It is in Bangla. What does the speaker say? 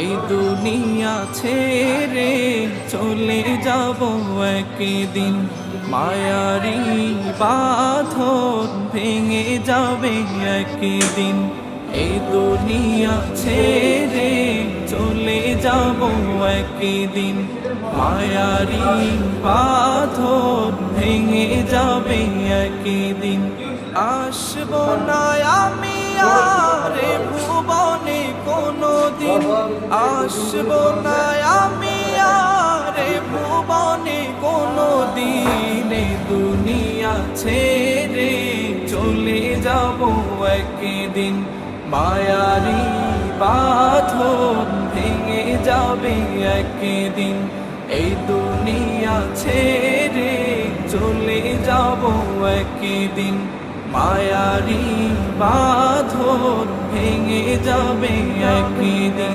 এই দুনিয়া ছেড়ে চলে যাব একদিন, মায়ারি বাঁধন ভেঙে যাবে একদিন। এই দুনিয়া ছেড়ে চলে যাব একদিন, মায়ারি বাঁধন ভেঙে যাবে একদিন। আসবো না আমি আর ভুবনে কোনদিন, আসবো না আমি আর ভুবনে কোনদিন। এই দুনিয়া ছেড়ে চলে যাব একদিন, মায়ারি বাঁধন ভেঙে যাবে একদিন। এই দুনিয়া ছেড়ে চলে যাব একদিন, মায়ারি বাঁধন ভেঙে যাবে একদিন।